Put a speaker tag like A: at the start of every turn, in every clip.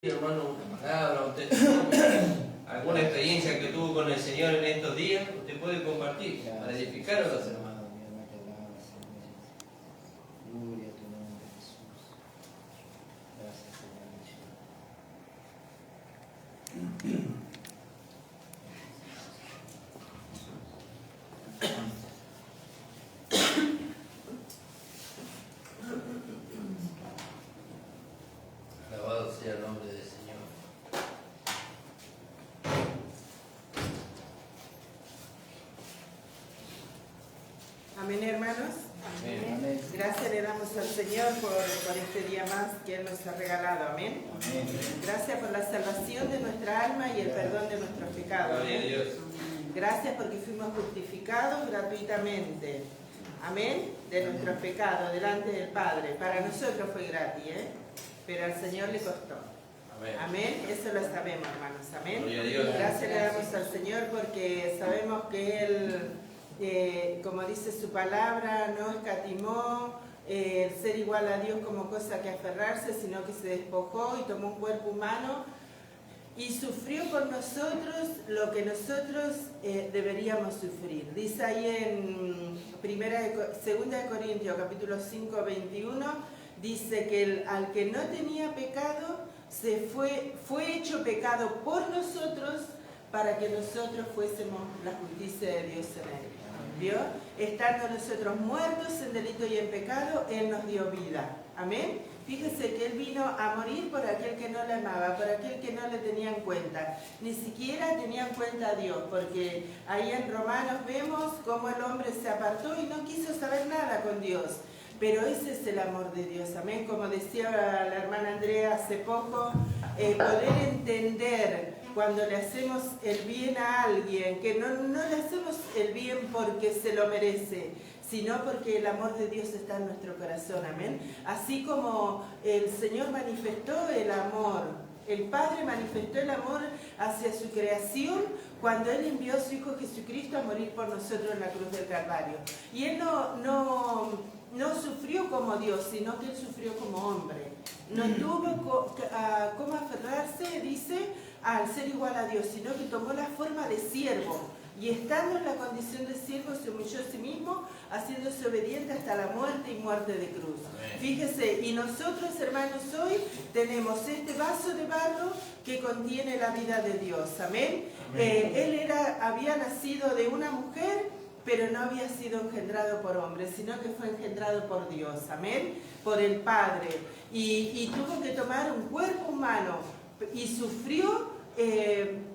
A: Hermano, una palabra, un testimonio, alguna experiencia que tuvo con el Señor en estos días, usted puede compartir para edificar a los hermanos.
B: Gloria a tu nombre, Jesús. Gracias,
A: Alabado sea el nombre del Señor.
C: Amén, hermanos.
B: Amén.
C: Gracias le damos al Señor por este día más que Él nos ha regalado. Amén.
B: Amén.
C: Gracias por la salvación de nuestra alma y el perdón de nuestros pecados.
A: Gloria a Dios.
C: Gracias porque fuimos justificados gratuitamente. Amén. De nuestros pecados delante del Padre. Para nosotros fue gratis, pero al Señor le costó.
A: Amén.
C: Amén. Eso lo sabemos, hermanos. Amén.
A: Gloria a Dios.
C: Gracias le damos al Señor porque sabemos que Él, como dice su palabra, no escatimó el ser igual a Dios como cosa que aferrarse, sino que se despojó y tomó un cuerpo humano y sufrió por nosotros lo que nosotros deberíamos sufrir. Dice ahí en 2 Corintios capítulo 5, 21, dice que al que no tenía pecado fue hecho pecado por nosotros para que nosotros fuésemos la justicia de Dios en él. ¿Vio? Estando nosotros muertos en delito y en pecado, Él nos dio vida. Amén. Fíjese que Él vino a morir por aquel que no le amaba, por aquel que no le tenía en cuenta. Ni siquiera tenía en cuenta a Dios, porque ahí en Romanos vemos cómo el hombre se apartó y no quiso saber nada con Dios. Pero ese es el amor de Dios, amén. Como decía la hermana Andrea hace poco, poder entender cuando le hacemos el bien a alguien, que no le hacemos el bien porque se lo merece, sino porque el amor de Dios está en nuestro corazón, amén. Así como el Señor manifestó el amor, el Padre manifestó el amor hacia su creación cuando Él envió a su Hijo Jesucristo a morir por nosotros en la cruz del Calvario. Y Él no sufrió como Dios, sino que Él sufrió como hombre. No tuvo cómo aferrarse, dice, al ser igual a Dios, sino que tomó la forma de siervo. Y estando en la condición de siervo, se humilló a sí mismo, haciéndose obediente hasta la muerte y muerte de cruz.
A: Amén.
C: Fíjese, y nosotros, hermanos, hoy tenemos este vaso de barro que contiene la vida de Dios. Amén. Él había nacido de una mujer, pero no había sido engendrado por hombre, sino que fue engendrado por Dios, amén, por el Padre, y tuvo que tomar un cuerpo humano, y sufrió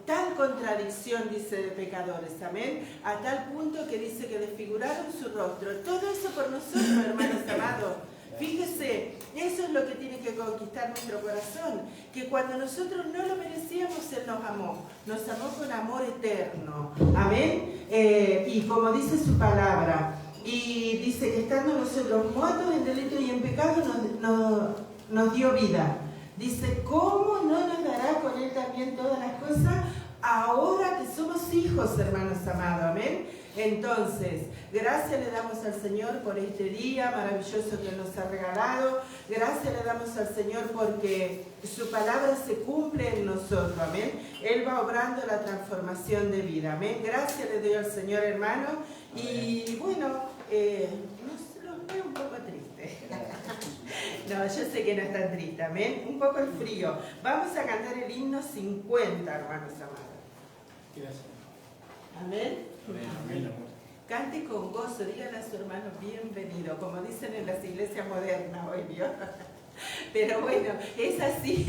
C: tal contradicción, dice, de pecadores, amén, a tal punto que dice que desfiguraron su rostro. Todo eso por nosotros, hermanos amados. Fíjese, eso es lo que tiene que conquistar nuestro corazón, que cuando nosotros no lo merecíamos, Él nos amó con amor eterno, amén, y como dice su palabra, y dice que estando nosotros muertos en delito y en pecado, nos dio vida. Dice, ¿cómo no nos dará con Él también todas las cosas? Ahora que somos hijos, hermanos amados, amén. Entonces, gracias le damos al Señor por este día maravilloso que nos ha regalado. Gracias le damos al Señor porque su palabra se cumple en nosotros, amén. Él va obrando la transformación de vida, amén. Gracias le doy al Señor, hermano. Y bueno, los veo un poco tristes. No, yo sé que no están tristes, amén. Un poco el frío. Vamos a cantar el himno 50, hermanos amados.
B: Gracias.
C: Amén.
B: Amén.
C: Cante con gozo, dígale a su hermano bienvenido, como dicen en las iglesias modernas hoy, ¿vio? Pero bueno, es así,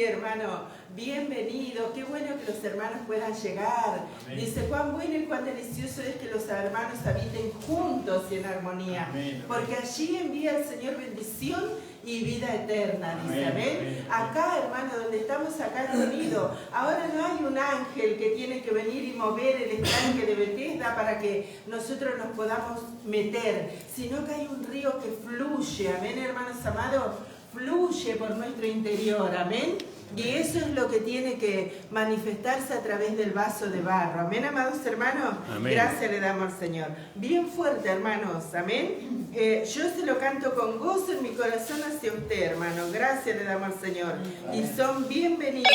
C: hermano, bienvenido, qué bueno que los hermanos puedan llegar.
B: Amén.
C: Dice, cuán bueno y cuán delicioso es que los hermanos habiten juntos y en armonía,
B: Amén.
C: porque allí envía el Señor bendición y vida eterna, dice, amén. Acá, hermano, donde estamos acá reunidos, ahora no hay un ángel que tiene que venir y mover el estanque de Bethesda para que nosotros nos podamos meter, sino que hay un río que fluye, amén, hermanos amados, fluye por nuestro interior, amén. Y eso es lo que tiene que manifestarse a través del vaso de barro. Amén, amados hermanos.
D: Amén.
C: Gracias le damos al Señor. Bien fuerte, hermanos. Amén. Yo se lo canto con gozo en mi corazón hacia usted, hermano. Gracias le damos al Señor. Y son bienvenidos,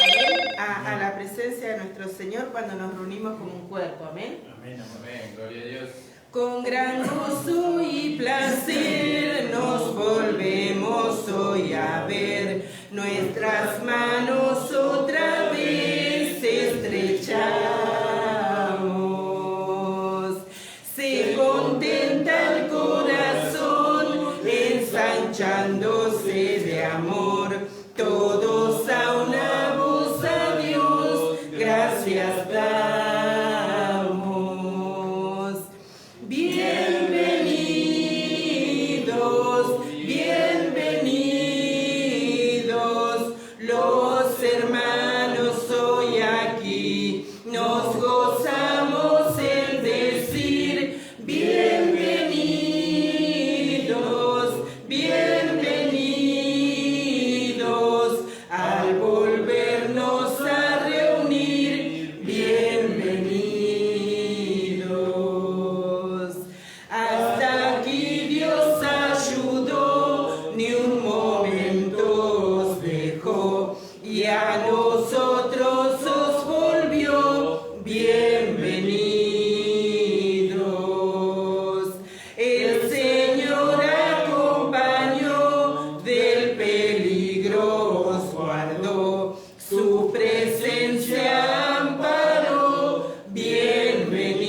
C: amén, a la presencia de nuestro Señor cuando nos reunimos como un cuerpo. Amén.
D: Amén, amén.
A: Amén, gloria a Dios.
C: Con gran gozo y placer nos volvemos hoy a ver, nuestras manos otra vez estrechamos. Se contenta el corazón ensanchándose de amor, todos a una voz a Dios, gracias damos. Bienvenidos, bienvenidos, los hermanos hoy aquí, nos gozamos en decir bienvenidos, bienvenidos, al volvernos a reunir, bienvenidos. Hasta aquí Dios ayudó, ni un momento os dejó, y a nosotros os volvió, bienvenidos. El Señor acompañó, del peligro os guardó, su presencia amparó, bienvenidos.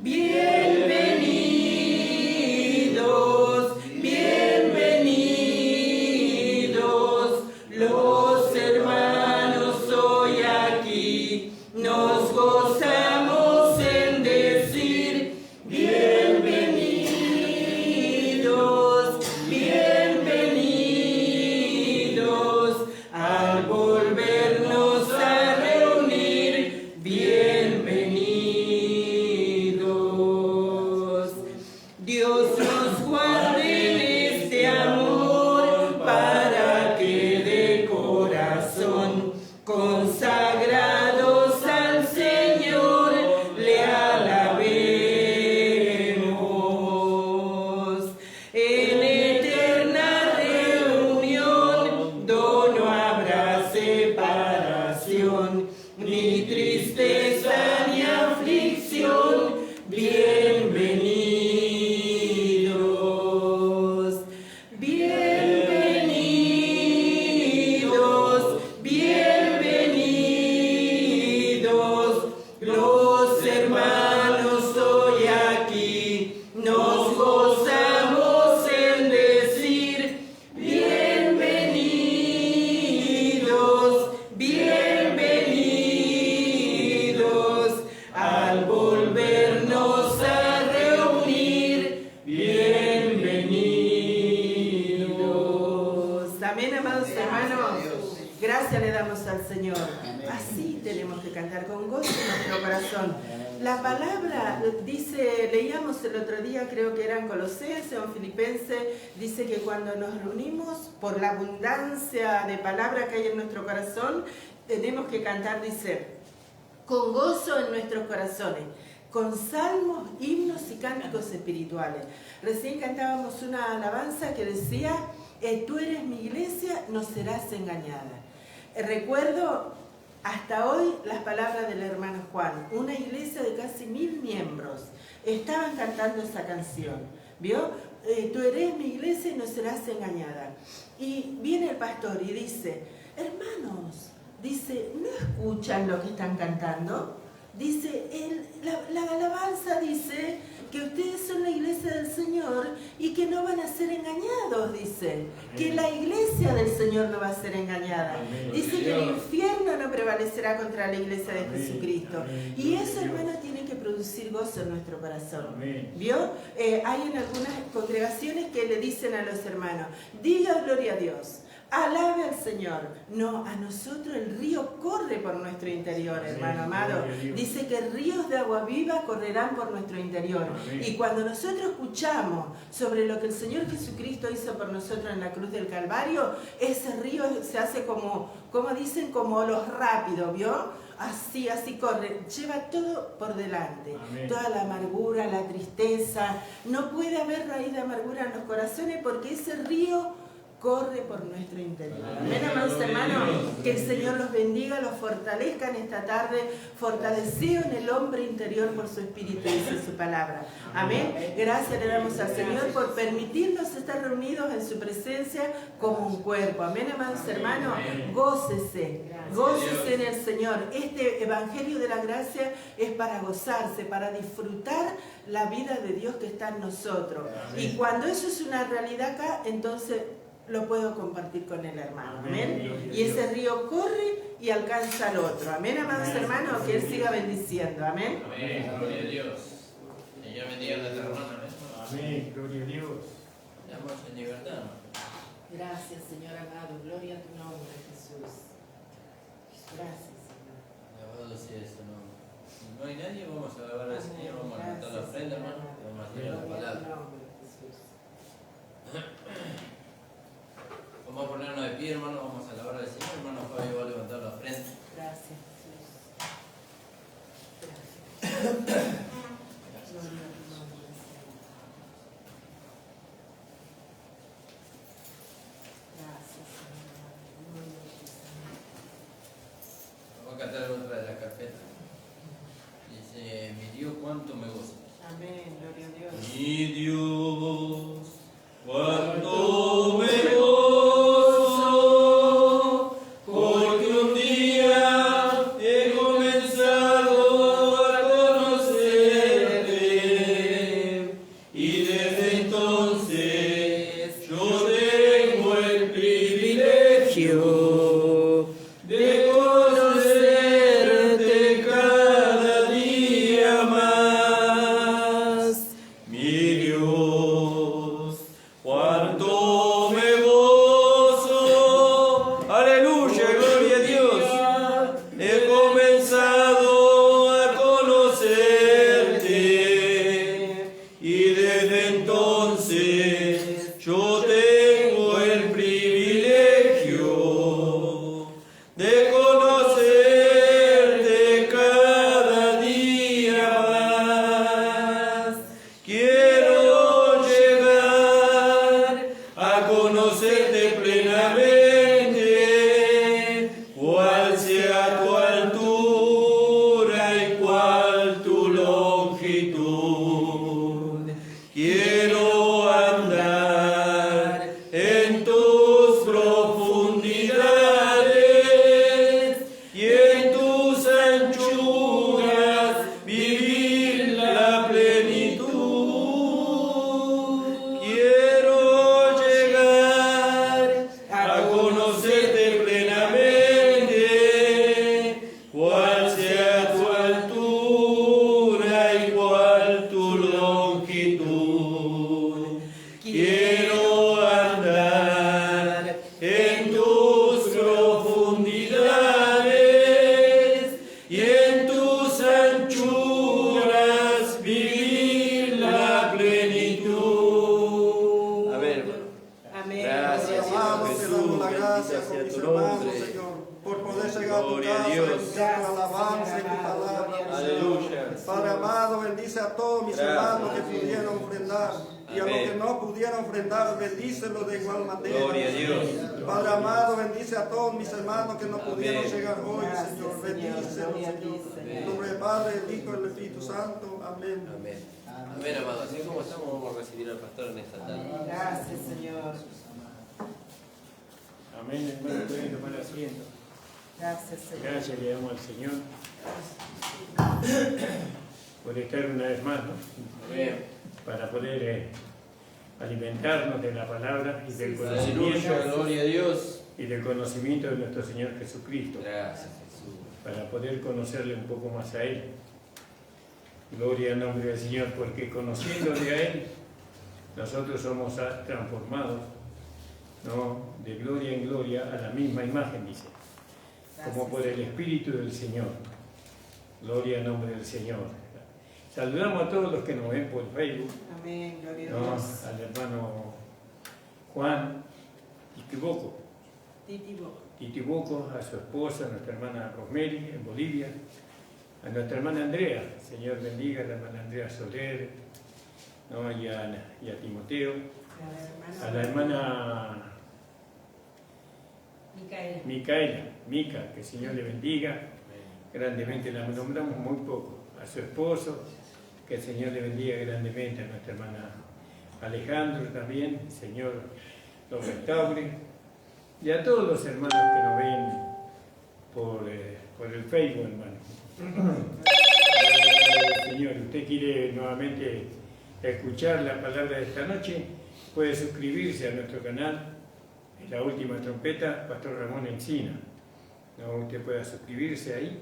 C: Bienvenidos, bienvenidos, los hermanos hoy aquí, nos gozamos en decir bienvenidos, bienvenidos, al volvernos a reunir, bienvenidos. Dios nos guarde en este amor para que de corazón consagrados al Señor le alabemos. En eterna reunión no habrá separación, ni tristeza ni aflicción, bienvenidos, bienvenidos, bienvenidos, los hermanos hoy aquí, nos gozamos en decir bienvenidos, bienvenidos, al volvernos a reunir, bienvenidos. Amén, amados hermanos. Gracias le damos al Señor. Así tenemos que cantar con gozo en nuestro corazón. La palabra dice, leíamos el otro día, creo que era en Colosenses o en Filipenses, dice que cuando nos reunimos por la abundancia de palabra que hay en nuestro corazón, tenemos que cantar, dice, con gozo en nuestros corazones, con salmos, himnos y cánticos espirituales. Recién cantábamos una alabanza que decía, tú eres mi iglesia, no serás engañada. Recuerdo hasta hoy las palabras del hermano Juan, una iglesia de casi 1000 miembros, estaban cantando esa canción, ¿vio? Tú eres mi iglesia y no serás engañada. Y viene el pastor y dice, hermanos, dice, ¿no escuchan lo que están cantando? Dice, la alabanza dice que ustedes son la iglesia del Señor y que no van a ser engañados, dice. Que la iglesia del Señor no va a ser engañada. Dice que el infierno no prevalecerá contra la iglesia de Jesucristo. Y eso, hermano, tiene que producir gozo en nuestro corazón. ¿Vio? Hay en algunas congregaciones que le dicen a los hermanos, diga gloria a Dios. Alabe al Señor. No, a nosotros el río corre por nuestro interior, hermano amado. Dice que ríos de agua viva correrán por nuestro interior. Y cuando nosotros escuchamos sobre lo que el Señor Jesucristo hizo por nosotros en la cruz del Calvario, ese río se hace como dicen, como los rápidos, ¿vio? Así corre, lleva todo por delante.
D: Amén.
C: Toda la amargura, la tristeza. No puede haber raíz de amargura en los corazones porque ese río corre por nuestro interior. Amén, amados hermanos. Que el Señor los bendiga, los fortalezca en esta tarde, fortalecido en el hombre interior por su Espíritu, dice su palabra. Amén. Gracias le damos al Señor por permitirnos estar reunidos en su presencia como un cuerpo. Amén, amados hermanos. Gócese, gócese en el Señor. Este Evangelio de la Gracia es para gozarse, para disfrutar la vida de Dios que está en nosotros. Y cuando eso es una realidad acá, entonces lo puedo compartir con el hermano. Amén. Y ese río corre y alcanza al otro. Amén, amados hermanos, que Él siga bendiciendo. Amén.
A: Amén, gloria a Dios. Señor bendiga a nuestra hermana.
D: Amén, gloria a Dios.
A: Estamos en libertad.
C: Gracias, Señor amado. Gloria a tu nombre, Jesús. Gracias, Señor.
A: Alabado sea su nombre. Si no hay nadie, vamos a alabar al Señor. Vamos a levantar la ofrenda, hermano. Y vamos a tirar la palabra. Vamos a ponernos de pie, hermano. Vamos a alabar al Señor. Hermano Fabio va a levantar la ofrenda.
C: Gracias, Jesús. Gracias. Gloria a tu nombre, Señor. Gracias, Señor. Gloria a tu Señor.
A: Vamos a cantar otra de la carpeta. Dice, mi Dios, cuánto me gozo.
C: Amén, gloria a Dios.
A: Mi Dios, cuánto me gozo. Amén, amado. Así como estamos, vamos a recibir al pastor en esta tarde.
C: Gracias, Señor.
D: Amén, hermano. Pueden tomar asiento.
C: Gracias, Señor.
D: Gracias le damos al Señor por estar una vez más, ¿no?
A: Amén.
D: Para poder alimentarnos de la palabra y del
A: Aleluya,
D: conocimiento.
A: gloria a Dios.
D: Y del conocimiento de nuestro Señor Jesucristo.
A: Gracias, Jesús.
D: Para poder conocerle un poco más a Él. Gloria al nombre del Señor, porque conociéndole a Él, nosotros somos transformados, ¿no? De gloria en gloria a la misma imagen, dice, como por el Espíritu del Señor. Gloria al nombre del Señor. Saludamos a todos los que nos ven por Facebook.
C: Amén, gloria a
D: ¿No?
C: Dios.
D: Al hermano Juan Titibuco, a su esposa, a nuestra hermana Rosemary en Bolivia, a nuestra hermana Andrea, Señor bendiga a la hermana Andrea Soler, ¿no? y a Timoteo, a la hermana Mica, que el Señor le bendiga grandemente, la nombramos muy poco, a su esposo, que el Señor le bendiga grandemente, a nuestra hermana Alejandro también, el Señor lo restaure, y a todos los hermanos que nos ven por el Facebook, hermano. Señor, usted quiere nuevamente escuchar la palabra de esta noche, puede suscribirse a nuestro canal, es La Última Trompeta, Pastor Ramón Encina. ¿No? Usted puede suscribirse ahí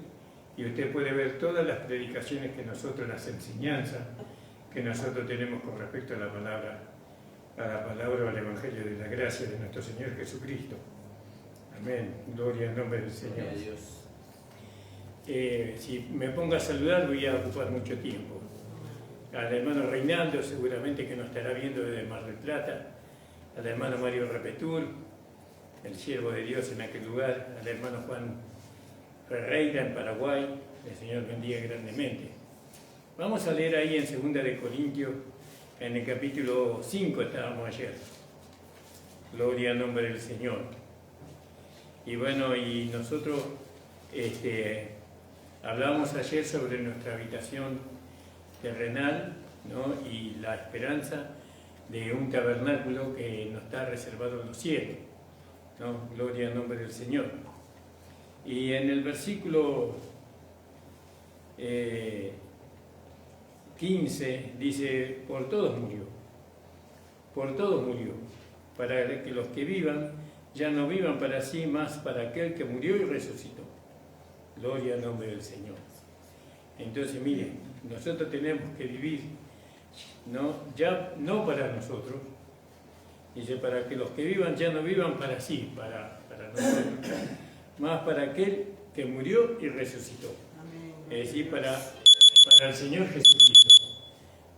D: y usted puede ver todas las predicaciones que nosotros, las enseñanzas que nosotros tenemos con respecto a la palabra o al Evangelio de la gracia de nuestro Señor Jesucristo. Amén. Gloria al nombre del Señor.
A: Gloria a Dios.
D: Si me pongo a saludar voy a ocupar mucho tiempo. Al hermano Reinaldo, seguramente que nos estará viendo desde Mar del Plata, al hermano Mario Repetur, el siervo de Dios en aquel lugar, al hermano Juan Ferreira en Paraguay, el Señor bendiga grandemente. Vamos a leer ahí en 2 de Corintios, en el capítulo 5 estábamos ayer. Gloria al nombre del Señor. Y bueno, y nosotros hablamos ayer sobre nuestra habitación terrenal, ¿no? Y la esperanza de un tabernáculo que nos está reservado en los cielos, ¿no? Gloria al nombre del Señor. Y en el versículo 15 dice, por todos murió, para que los que vivan ya no vivan para sí, más para aquel que murió y resucitó. Gloria al nombre del Señor. Entonces, miren, nosotros tenemos que vivir, ya no para nosotros, dice, para que los que vivan ya no vivan para sí, para nosotros, más para aquel que murió y resucitó. Es decir, para el Señor Jesucristo,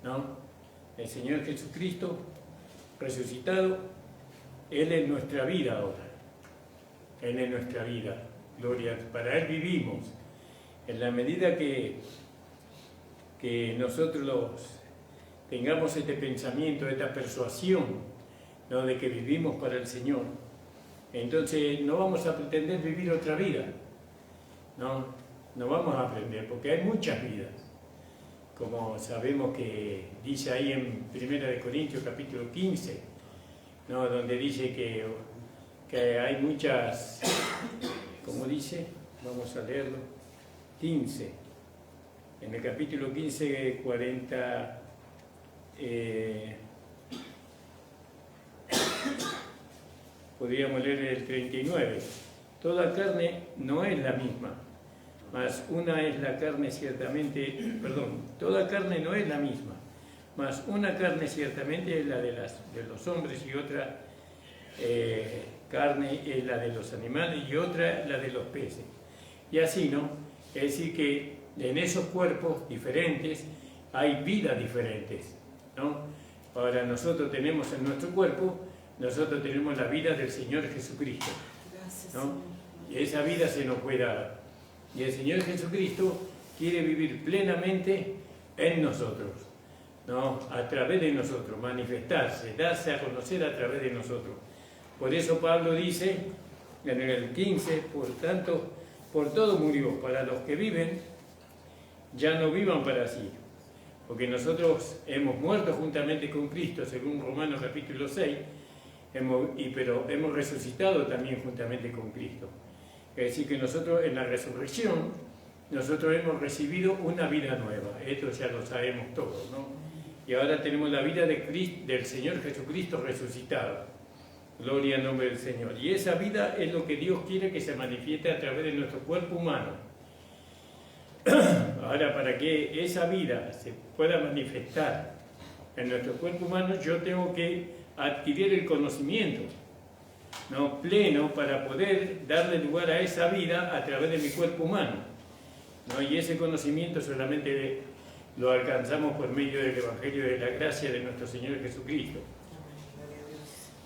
D: ¿no? El Señor Jesucristo resucitado, Él es nuestra vida ahora. Él es nuestra vida. Gloria, para Él vivimos. En la medida que nosotros tengamos este pensamiento, esta persuasión, ¿no? De que vivimos para el Señor, entonces no vamos a pretender vivir otra vida. No vamos a aprender, porque hay muchas vidas. Como sabemos que dice ahí en 1 de Corintios capítulo 15, ¿no? Donde dice que hay muchas, ¿cómo dice? Vamos a leerlo. 15, en el capítulo 15, 40, podríamos leer el 39. Toda carne no es la misma, mas una es la carne ciertamente, toda carne no es la misma, mas una carne ciertamente es la de los hombres y otra carne es la de los animales y otra la de los peces. Y así, ¿no? Es decir que en esos cuerpos diferentes hay vidas diferentes, ¿no? Ahora nosotros tenemos en nuestro cuerpo, nosotros tenemos la vida del Señor Jesucristo, ¿no? Y esa vida se nos puede dar. Y el Señor Jesucristo quiere vivir plenamente en nosotros, ¿no? A través de nosotros, manifestarse, darse a conocer a través de nosotros. Por eso Pablo dice en el 15, por tanto, por todo murió, para los que viven, ya no vivan para sí. Porque nosotros hemos muerto juntamente con Cristo, según Romanos capítulo 6, pero hemos resucitado también juntamente con Cristo. Es decir, que nosotros en la resurrección, nosotros hemos recibido una vida nueva. Esto ya lo sabemos todos, ¿no? Y ahora tenemos la vida del Señor Jesucristo resucitado. Gloria al nombre del Señor. Y esa vida es lo que Dios quiere que se manifieste a través de nuestro cuerpo humano. Ahora, para que esa vida se pueda manifestar en nuestro cuerpo humano, yo tengo que adquirir el conocimiento ¿no? pleno para poder darle lugar a esa vida a través de mi cuerpo humano, ¿no? Y ese conocimiento solamente lo alcanzamos por medio del Evangelio de la gracia de nuestro Señor Jesucristo.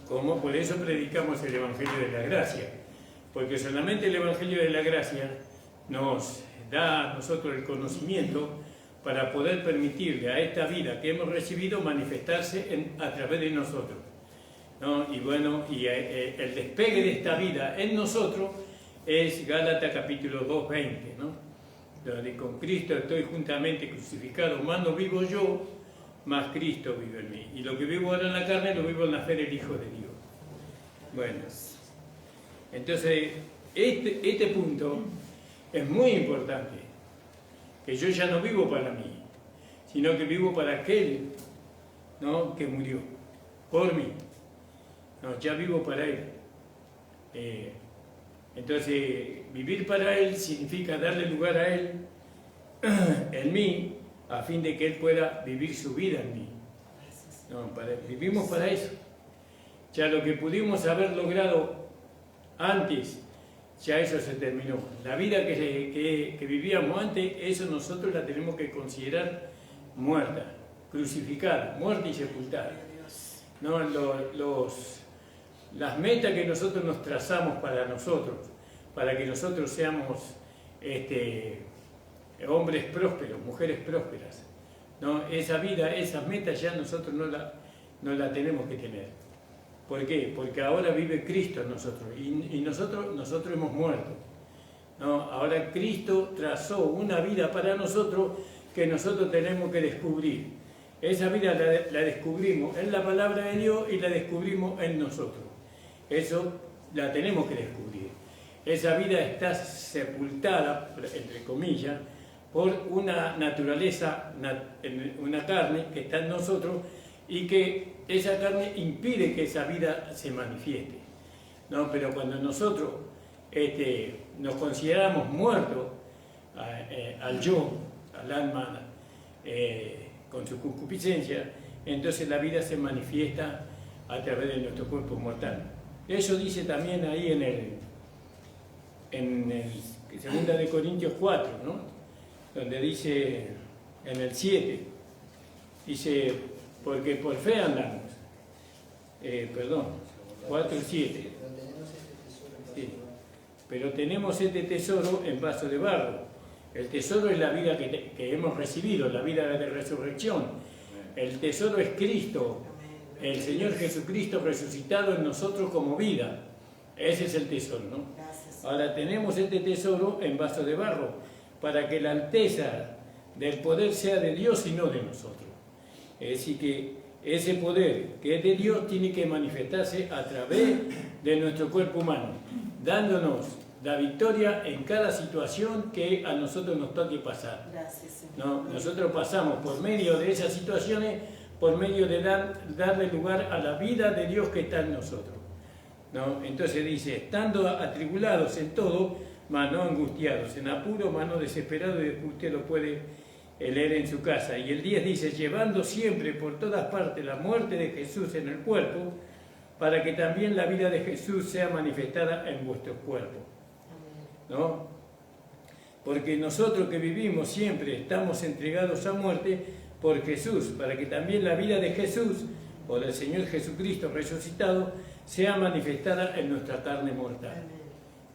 D: Como por eso predicamos el Evangelio de la gracia, porque solamente el Evangelio de la gracia nos da a nosotros el conocimiento para poder permitirle a esta vida que hemos recibido manifestarse a través de nosotros, ¿no? Y bueno, el despegue de esta vida en nosotros es Gálatas capítulo 2:20, ¿no? Donde con Cristo estoy juntamente crucificado, más no vivo yo, más Cristo vive en mí. Y lo que vivo ahora en la carne, lo vivo en la fe del Hijo de Dios. Bueno, entonces, este punto es muy importante, que yo ya no vivo para mí, sino que vivo para aquel, ¿no? que murió por mí. No, ya vivo para Él. Entonces, vivir para Él significa darle lugar a Él en mí, a fin de que Él pueda vivir su vida en mí. No, vivimos para eso. Ya lo que pudimos haber logrado antes, ya eso se terminó. La vida que vivíamos antes, eso nosotros la tenemos que considerar muerta, crucificada, muerta y sepultada. No, las metas que nosotros nos trazamos para nosotros, para que nosotros seamos hombres prósperos, mujeres prósperas, ¿no? Esa vida, esas metas ya nosotros no la tenemos que tener. ¿Por qué? Porque ahora vive Cristo en nosotros y nosotros hemos muerto, ¿no? Ahora Cristo trazó una vida para nosotros que nosotros tenemos que descubrir. Esa vida la descubrimos en la palabra de Dios y la descubrimos en nosotros. Eso la tenemos que descubrir. Esa vida está sepultada, entre comillas, por una naturaleza, una carne que está en nosotros y que esa carne impide que esa vida se manifieste, ¿no? Pero cuando nosotros nos consideramos muertos al yo, al alma, con su concupiscencia, entonces la vida se manifiesta a través de nuestro cuerpo mortal. Eso dice también ahí en el 2 de Corintios 4, ¿no? Donde dice en el 7, dice, porque por fe andamos, 4:7, sí, pero tenemos este tesoro en vaso de barro. El tesoro es la vida que hemos recibido, la vida de resurrección. El tesoro es Cristo, el Señor Jesucristo resucitado en nosotros como vida. Ese es el tesoro, ¿no? Ahora tenemos este tesoro en vaso de barro, para que la alteza del poder sea de Dios y no de nosotros. Es decir, que ese poder que es de Dios tiene que manifestarse a través de nuestro cuerpo humano, dándonos la victoria en cada situación que a nosotros nos toque pasar. ¿No? Nosotros pasamos por medio de esas situaciones, por medio de darle lugar a la vida de Dios que está en nosotros, ¿no? Entonces dice, estando atribulados en todo, mas no angustiados, en apuro, mas no desesperados, y después usted lo puede leer en su casa. Y el 10 dice, llevando siempre por todas partes la muerte de Jesús en el cuerpo, para que también la vida de Jesús sea manifestada en vuestros cuerpos, ¿no? Porque nosotros que vivimos siempre estamos entregados a muerte por Jesús, para que también la vida de Jesús, o del Señor Jesucristo resucitado, sea manifestada en nuestra carne mortal,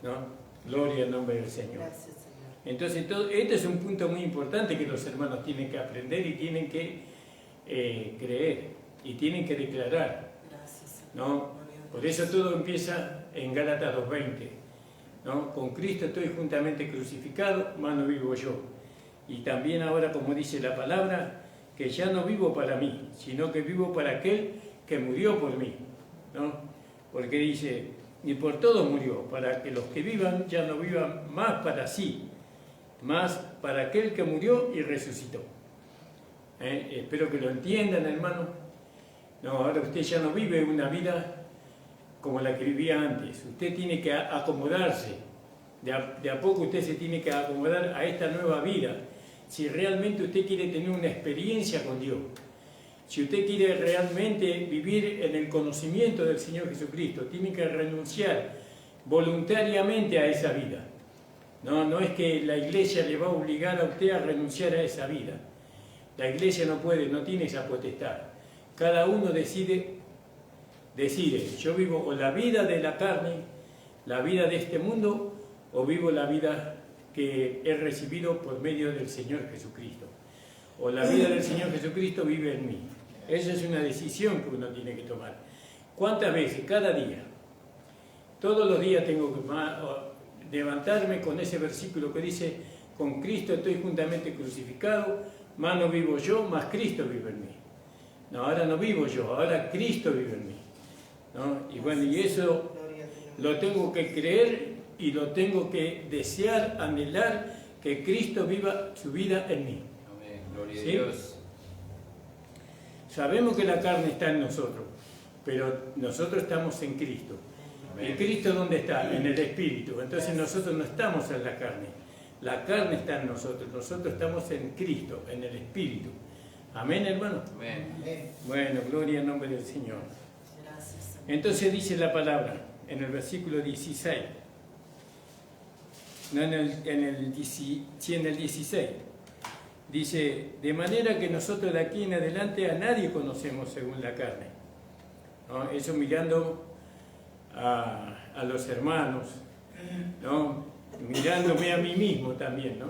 D: ¿no? Gloria al nombre del Señor.
C: Gracias, Señor.
D: Entonces, este es un punto muy importante que los hermanos tienen que aprender y tienen que creer y tienen que declarar, ¿no? Por eso todo empieza en Gálatas 2:20, ¿no? Con Cristo estoy juntamente crucificado, mas no vivo yo. Y también ahora, como dice la palabra, que ya no vivo para mí, sino que vivo para aquel que murió por mí, ¿no? Porque dice, y por todos murió, para que los que vivan ya no vivan más para sí, más para aquel que murió y resucitó. Espero que lo entiendan, hermano. No, ahora usted ya no vive una vida como la que vivía antes. Usted tiene que acomodarse. De a poco usted se tiene que acomodar a esta nueva vida. Si realmente usted quiere tener una experiencia con Dios. si usted quiere realmente vivir en el conocimiento del Señor Jesucristo, tiene que renunciar voluntariamente a esa vida. No es que la iglesia le va a obligar a usted a renunciar a esa vida. La iglesia no puede, no tiene esa potestad. Cada uno decide, yo vivo o la vida de la carne, la vida de este mundo, o vivo la vida que he recibido por medio del Señor Jesucristo. O la vida del Señor Jesucristo vive en mí. Esa es una decisión que uno tiene que tomar. ¿Cuántas veces? Cada día. Todos los días tengo que levantarme con ese versículo que dice: con Cristo estoy juntamente crucificado, más no vivo yo, más Cristo vive en mí. No, ahora no vivo yo, ahora Cristo vive en mí, ¿no? Y bueno, y eso lo tengo que creer y lo tengo que desear, anhelar, que Cristo viva su vida en mí.
A: Amén. Gloria a
D: ¿Sí?
A: Dios.
D: Sabemos que la carne está en nosotros, pero nosotros estamos en Cristo.
A: Amén.
D: ¿Y Cristo dónde está? En el Espíritu. Entonces nosotros no estamos en la carne está en nosotros estamos en Cristo, en el Espíritu. Amén, hermano.
A: Amén.
D: Bueno, gloria al nombre del Señor.
C: Gracias.
D: Entonces dice la palabra en el versículo 16, no en el 16, dice: de manera que nosotros de aquí en adelante a nadie conocemos según la carne, ¿no? Eso mirando a los hermanos, ¿no? Mirándome a mí mismo también, ¿no?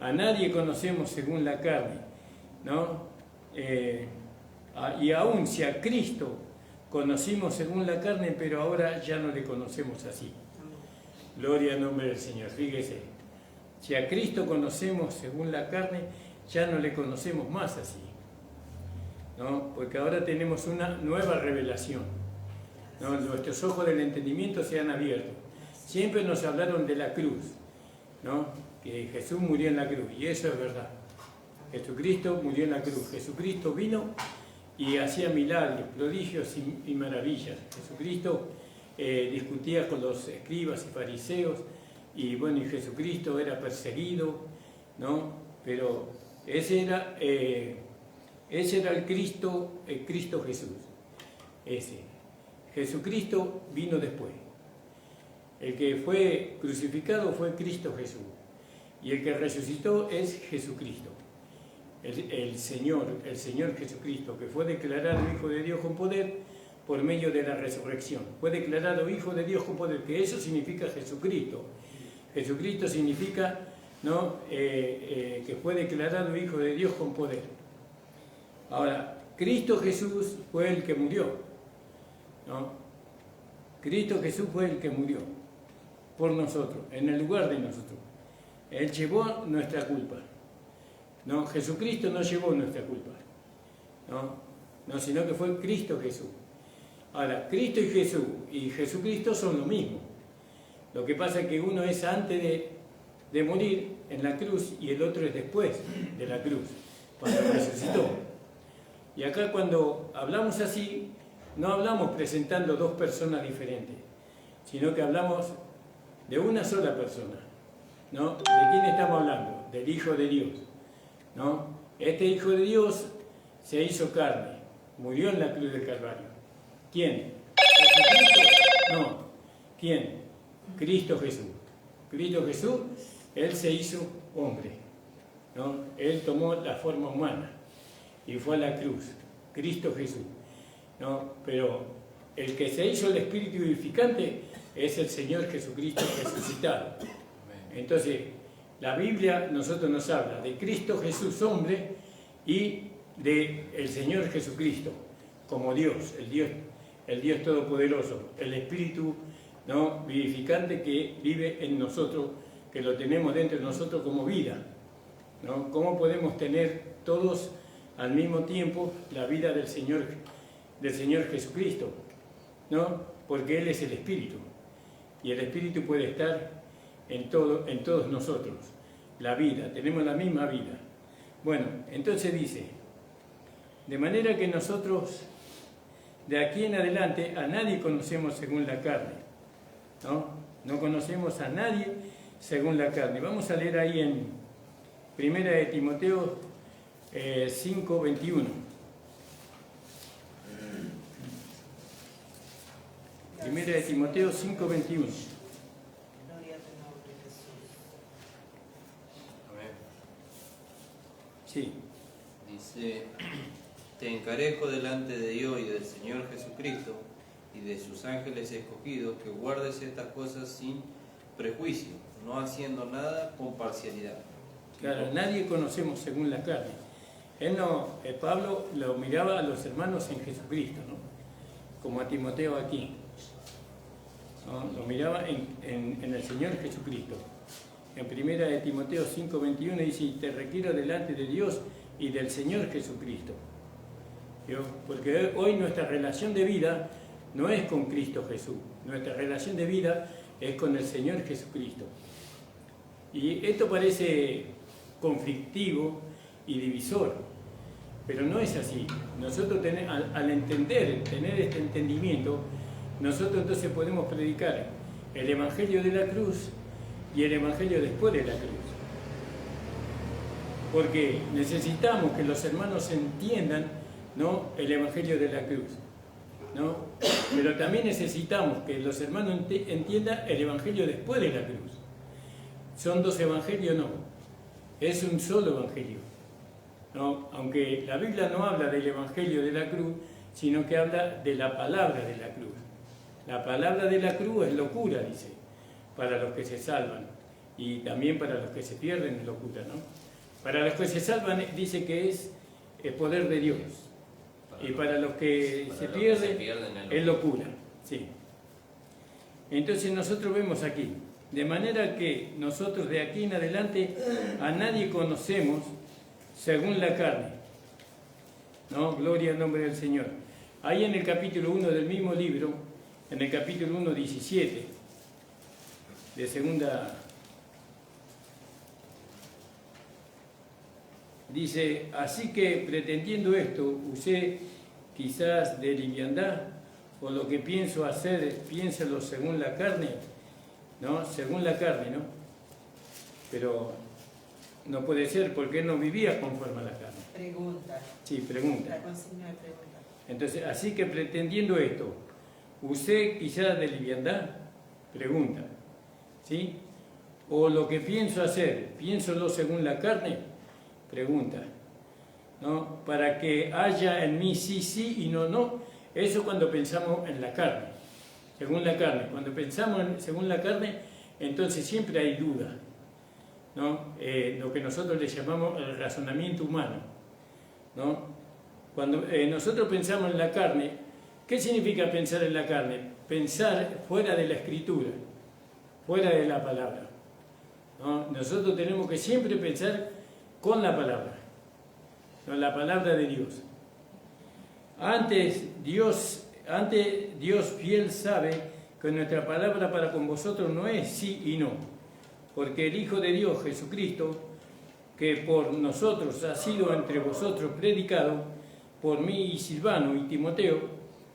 D: A nadie conocemos según la carne, ¿no? Y aún si a Cristo conocimos según la carne, pero ahora ya no le conocemos así. Gloria al nombre del Señor. Fíjese, si a Cristo conocemos según la carne, ya no le conocemos más así, ¿no? Porque ahora tenemos una nueva revelación, ¿no? Nuestros ojos del entendimiento se han abierto. Siempre nos hablaron de la cruz, ¿no? Que Jesús murió en la cruz, y eso es verdad. Jesucristo murió en la cruz. Jesucristo vino y hacía milagros, prodigios y maravillas. Jesucristo discutía con los escribas y fariseos, y bueno, y Jesucristo era perseguido, ¿no? Pero ese era el Cristo Jesús. Ese. Jesucristo vino después. El que fue crucificado fue Cristo Jesús. Y el que resucitó es Jesucristo. El Señor Jesucristo, que fue declarado Hijo de Dios con poder por medio de la resurrección. Fue declarado Hijo de Dios con poder, que eso significa Jesucristo. Jesucristo significa, ¿no? Que fue declarado Hijo de Dios con poder. Ahora, Cristo Jesús fue el que murió, ¿no? Cristo Jesús fue el que murió por nosotros, en el lugar de nosotros. Él llevó nuestra culpa. No, Jesucristo no llevó nuestra culpa, no, sino que fue Cristo Jesús. Ahora, Cristo y Jesucristo son lo mismo. Lo que pasa es que uno es antes de morir en la cruz y el otro es después de la cruz, cuando resucitó. Y acá cuando hablamos así, no hablamos presentando dos personas diferentes, sino que hablamos de una sola persona, ¿no? ¿De quién estamos hablando? Del Hijo de Dios, ¿no? Este Hijo de Dios se hizo carne, murió en la cruz del Calvario. ¿Quién? ¿Jesucristo? No. ¿Quién? Cristo Jesús. Cristo Jesús, Él se hizo hombre, ¿no? Él tomó la forma humana y fue a la cruz. Cristo Jesús, ¿no? Pero el que se hizo el Espíritu vivificante es el Señor Jesucristo resucitado. Entonces, la Biblia nosotros nos habla de Cristo Jesús hombre y de el Señor Jesucristo como Dios, el Dios Todopoderoso, el Espíritu, ¿no? Vivificante que vive en nosotros, que lo tenemos dentro de nosotros como vida, ¿no? ¿Cómo podemos tener todos al mismo tiempo la vida del Señor Jesucristo? ¿No? Porque Él es el Espíritu, y el Espíritu puede estar en todos nosotros. La vida, tenemos la misma vida. Bueno, entonces dice, de manera que nosotros de aquí en adelante a nadie conocemos según la carne, ¿no? No conocemos a nadie según la carne. Vamos a leer ahí en 1 de Timoteo 5:21. Primera de Timoteo 5:21.
C: Gloria a tu nombre, Jesús.
A: Amén.
D: Sí.
A: Dice, te encarejo delante de Dios y del Señor Jesucristo y de sus ángeles escogidos, que guardes estas cosas sin prejuicio, no haciendo nada con parcialidad.
D: Claro, nadie conocemos según la carne. Pablo lo miraba a los hermanos en Jesucristo, ¿no? Como a Timoteo aquí, ¿no? Lo miraba en el Señor Jesucristo. En primera de Timoteo 5:21 dice, te requiero delante de Dios y del Señor Jesucristo. ¿Vio? Porque hoy nuestra relación de vida no es con Cristo Jesús, nuestra relación de vida es con el Señor Jesucristo. Y esto parece conflictivo y divisor, pero no es así. Nosotros al entender, tener este entendimiento, nosotros entonces podemos predicar el Evangelio de la cruz y el Evangelio después de la cruz. Porque necesitamos que los hermanos entiendan, ¿no?, el Evangelio de la cruz, ¿no? Pero también necesitamos que los hermanos entiendan el Evangelio después de la cruz. Son dos evangelios, no. Es un solo evangelio, ¿no? Aunque la Biblia no habla del Evangelio de la cruz, sino que habla de la palabra de la cruz. La palabra de la cruz es locura, dice, para los que se salvan, y también para los que se pierden es locura, ¿no? Para los que se salvan dice que es el poder de Dios, y para los que se pierden es locura, sí. Entonces nosotros vemos aquí, de manera que nosotros de aquí en adelante a nadie conocemos según la carne, ¿no? Gloria al nombre del Señor. Ahí en el capítulo 1 del mismo libro, en el capítulo 1, 17, de segunda, dice, así que pretendiendo esto, usé quizás de liviandad, o lo que pienso hacer, piénselo según la carne, ¿no? Según la carne, ¿no? Pero no puede ser porque él no vivía conforme a la carne.
C: Pregunta.
D: Sí, pregunta.
C: La consigna de pregunta.
D: Entonces, así que pretendiendo esto, ¿usé quizás de liviandad? Pregunta. ¿Sí? ¿O lo que pienso hacer, piénsolo según la carne? Pregunta. ¿No? Para que haya en mí sí, sí y no, no. Eso cuando pensamos en la carne, según la carne. Cuando pensamos según la carne, entonces siempre hay duda, ¿no? Lo que nosotros le llamamos el razonamiento humano, ¿no? Cuando nosotros pensamos en la carne, ¿qué significa pensar en la carne? Pensar fuera de la Escritura, fuera de la palabra, ¿no? Nosotros tenemos que siempre pensar con la palabra, con la palabra de Dios. Antes Dios fiel sabe que nuestra palabra para con vosotros no es sí y no, porque el Hijo de Dios, Jesucristo, que por nosotros ha sido entre vosotros predicado, por mí y Silvano y Timoteo,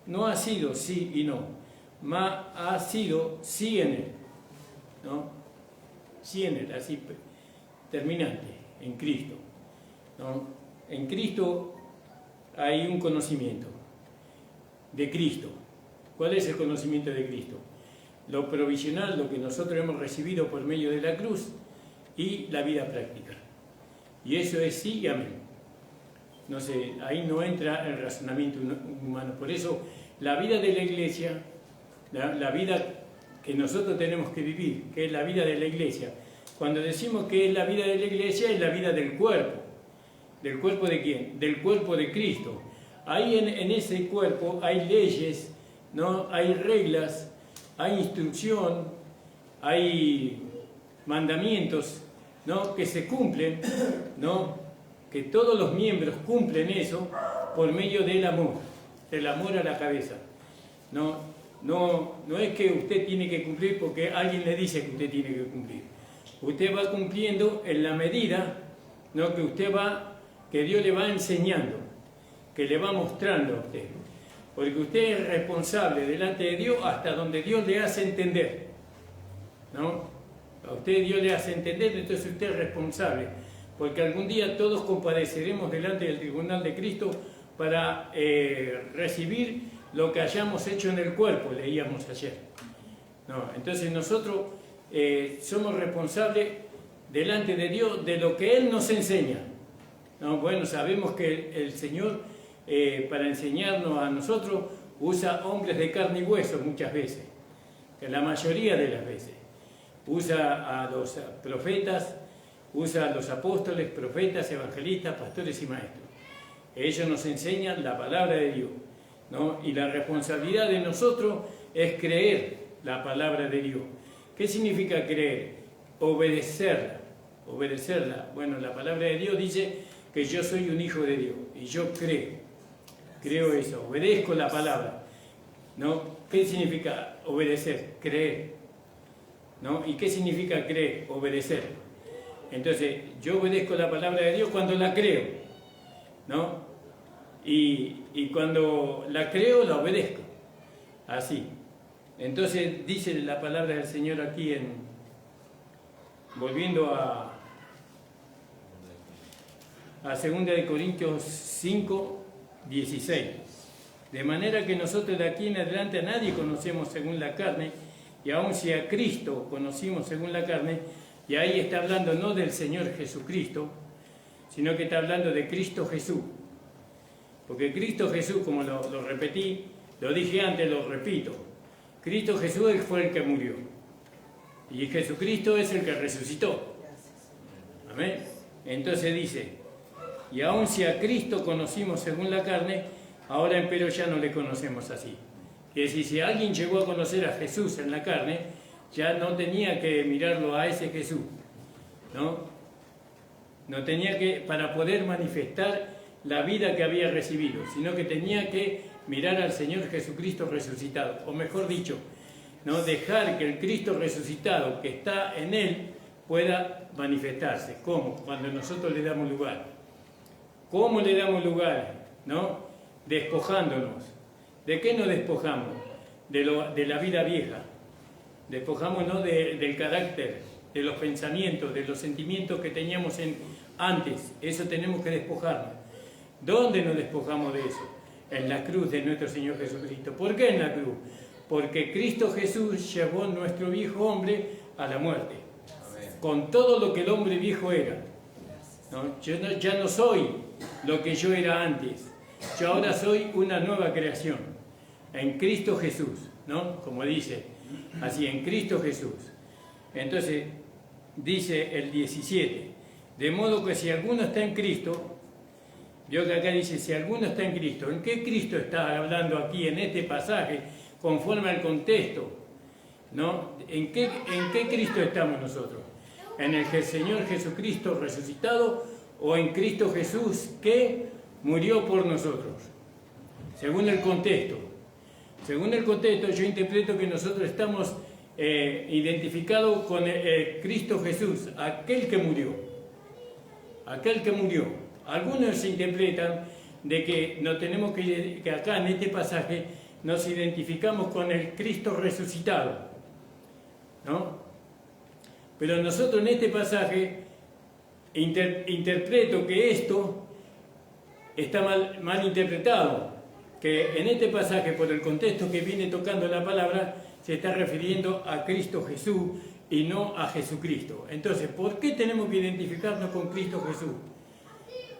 D: no ha sido sí y no, mas ha sido sí en él, ¿no? Sí en él, así terminante, en Cristo, ¿no? En Cristo hay un conocimiento de Cristo. ¿Cuál es el conocimiento de Cristo? Lo provisional, lo que nosotros hemos recibido por medio de la cruz, y la vida práctica. Y eso es sí y amén. No sé, ahí no entra el razonamiento humano. Por eso la vida de la iglesia, la vida que nosotros tenemos que vivir, que es la vida de la iglesia, cuando decimos que es la vida de la iglesia, es la vida del cuerpo. ¿Del cuerpo de quién? Del cuerpo de Cristo. Ahí en ese cuerpo hay leyes, ¿no? Hay reglas, hay instrucción, hay mandamientos, ¿no? Que se cumplen, ¿no? Que todos los miembros cumplen eso por medio del amor a la cabeza. No es que usted tiene que cumplir porque alguien le dice que usted tiene que cumplir. Usted va cumpliendo en la medida, ¿no? Que Dios le va enseñando, que le va mostrando a usted. Porque usted es responsable delante de Dios hasta donde Dios le hace entender, ¿no? A usted Dios le hace entender, entonces usted es responsable. Porque algún día todos compareceremos delante del tribunal de Cristo para recibir lo que hayamos hecho en el cuerpo, leíamos ayer. No, entonces nosotros somos responsables delante de Dios de lo que Él nos enseña. No, bueno, sabemos que el Señor, para enseñarnos a nosotros, usa hombres de carne y hueso muchas veces, que la mayoría de las veces. Usa a los profetas, usa a los apóstoles, profetas, evangelistas, pastores y maestros. Ellos nos enseñan la palabra de Dios, ¿no? Y la responsabilidad de nosotros es creer la palabra de Dios. ¿Qué significa creer? Obedecerla. Obedecerla. Bueno, la palabra de Dios dice que yo soy un hijo de Dios y yo creo eso, obedezco la palabra, ¿no? ¿Qué significa obedecer? Creer, ¿no? ¿Y qué significa creer? Obedecer. Entonces, yo obedezco la palabra de Dios cuando la creo, ¿no? Y cuando la creo, la obedezco. Así. Entonces, dice la palabra del Señor aquí volviendo a 2 de Corintios 5, 16. De manera que nosotros de aquí en adelante a nadie conocemos según la carne, y aun si a Cristo conocimos según la carne, y ahí está hablando no del Señor Jesucristo, sino que está hablando de Cristo Jesús. Porque Cristo Jesús, como lo repetí, lo dije antes, lo repito, Cristo Jesús fue el que murió, y Jesucristo es el que resucitó. Amén. Entonces dice, y aun si a Cristo conocimos según la carne, ahora empero ya no le conocemos así. Es decir, si alguien llegó a conocer a Jesús en la carne, ya no tenía que mirarlo a ese Jesús, ¿no? No tenía que, para poder manifestar la vida que había recibido, sino que tenía que mirar al Señor Jesucristo resucitado, o mejor dicho, ¿no? Dejar que el Cristo resucitado que está en Él pueda manifestarse. ¿Cómo? Cuando nosotros le damos lugar. ¿Cómo le damos lugar? ¿No? Despojándonos. ¿De qué nos despojamos? De la vida vieja. Despojámonos del carácter, de los pensamientos, de los sentimientos que teníamos antes. Eso tenemos que despojarnos. ¿Dónde nos despojamos de eso? En la cruz de nuestro Señor Jesucristo. ¿Por qué en la cruz? Porque Cristo Jesús llevó nuestro viejo hombre a la muerte. Amén. Con todo lo que el hombre viejo era. ¿No? Yo ya no soy lo que yo era antes. Yo ahora soy una nueva creación. En Cristo Jesús, ¿no? Como dice, así, en Cristo Jesús. Entonces, dice el 17, de modo que si alguno está en Cristo, vio que acá dice, si alguno está en Cristo, ¿en qué Cristo está hablando aquí en este pasaje, conforme al contexto? ¿No? ¿En qué Cristo estamos nosotros? ¿En el Señor Jesucristo resucitado o en Cristo Jesús que murió por nosotros? Según el contexto. Según el contexto, yo interpreto que nosotros estamos identificados con Cristo Jesús, aquel que murió. Aquel que murió. Algunos interpretan de que no tenemos que acá en este pasaje nos identificamos con el Cristo resucitado, ¿no? Pero nosotros en este pasaje interpreto que esto está mal interpretado, que en este pasaje, por el contexto que viene tocando la palabra, se está refiriendo a Cristo Jesús y no a Jesucristo. Entonces, ¿por qué tenemos que identificarnos con Cristo Jesús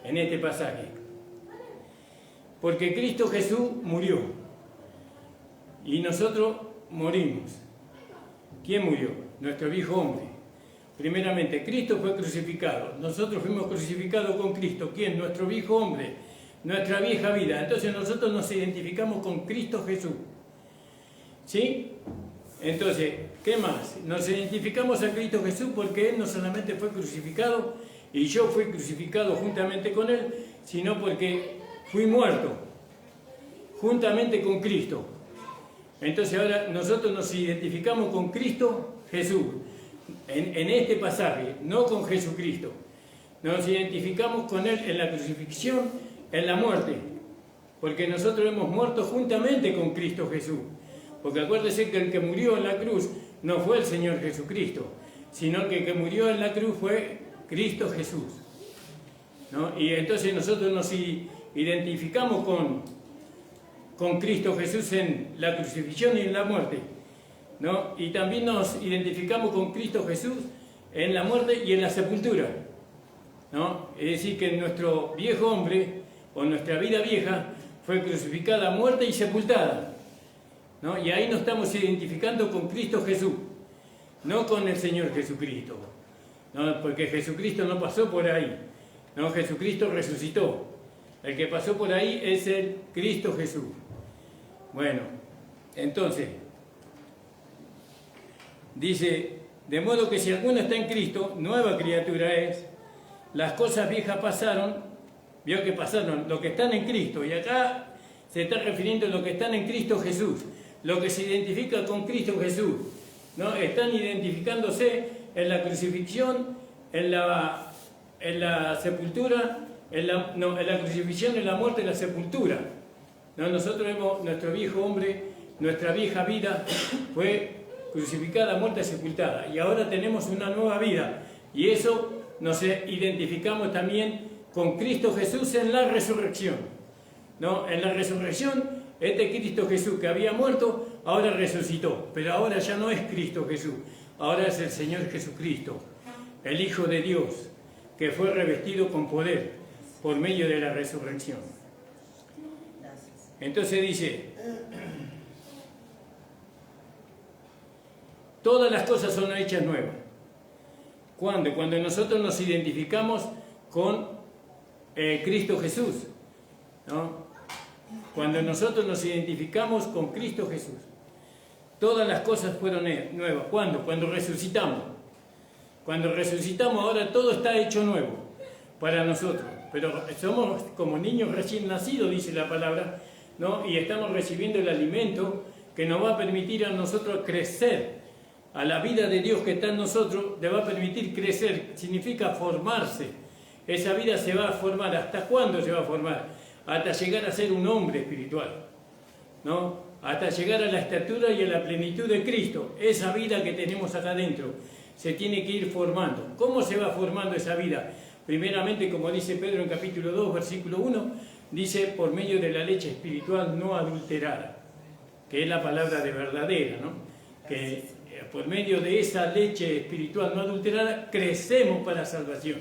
D: en este pasaje? Porque Cristo Jesús murió y nosotros morimos. ¿Quién murió? Nuestro viejo hombre. Primeramente, Cristo fue crucificado. Nosotros fuimos crucificados con Cristo. ¿Quién? Nuestro viejo hombre, nuestra vieja vida. Entonces nosotros nos identificamos con Cristo Jesús. ¿Sí? Entonces, ¿qué más? Nos identificamos a Cristo Jesús porque Él no solamente fue crucificado y yo fui crucificado juntamente con Él, sino porque fui muerto juntamente con Cristo. Entonces ahora nosotros nos identificamos con Cristo Jesús. En este pasaje, no con Jesucristo. Nos identificamos con Él en la crucifixión, en la muerte. Porque nosotros hemos muerto juntamente con Cristo Jesús. Porque acuérdese que el que murió en la cruz no fue el Señor Jesucristo, sino que el que murió en la cruz fue Cristo Jesús, ¿no? Y entonces nosotros nos identificamos con Cristo Jesús en la crucifixión y en la muerte, ¿no? Y también nos identificamos con Cristo Jesús en la muerte y en la sepultura, ¿no? Es decir, que nuestro viejo hombre o nuestra vida vieja fue crucificada, muerta y sepultada, ¿no? Y ahí nos estamos identificando con Cristo Jesús, no con el Señor Jesucristo, ¿no? Porque Jesucristo no pasó por ahí, ¿no? Jesucristo resucitó. El que pasó por ahí es el Cristo Jesús. Bueno, entonces, dice, de modo que si alguno está en Cristo, nueva criatura es, las cosas viejas pasaron, vio que pasaron, los que están en Cristo, y acá se está refiriendo a los que están en Cristo Jesús, los que se identifican con Cristo Jesús, ¿no? Están identificándose en la crucifixión, en la sepultura, en la crucifixión, en la muerte, en la sepultura. ¿No? Nosotros vemos nuestro viejo hombre, nuestra vieja vida fue crucificada, muerta y sepultada. Y ahora tenemos una nueva vida. Y eso nos identificamos también con Cristo Jesús en la resurrección, ¿no? En la resurrección, este Cristo Jesús que había muerto, ahora resucitó. Pero ahora ya no es Cristo Jesús, ahora es el Señor Jesucristo, el Hijo de Dios, que fue revestido con poder por medio de la resurrección. Entonces dice, todas las cosas son hechas nuevas. ¿Cuándo? Cuando nosotros nos identificamos con Cristo Jesús, ¿no? Cuando nosotros nos identificamos con Cristo Jesús. Todas las cosas fueron nuevas. ¿Cuándo? Cuando resucitamos. Cuando resucitamos ahora todo está hecho nuevo para nosotros. Pero somos como niños recién nacidos, dice la palabra, ¿no? Y estamos recibiendo el alimento que nos va a permitir a nosotros crecer. A la vida de Dios que está en nosotros le va a permitir crecer, significa formarse. Esa vida se va a formar. ¿Hasta cuándo se va a formar? Hasta llegar a ser un hombre espiritual, ¿no? Hasta llegar a la estatura y a la plenitud de Cristo. Esa vida que tenemos acá adentro se tiene que ir formando. ¿Cómo se va formando esa vida? Primeramente, como dice Pedro en capítulo 2, versículo 1, dice, por medio de la leche espiritual no adulterada, que es la palabra de verdadera, ¿no? Que por medio de esa leche espiritual no adulterada, crecemos para la salvación.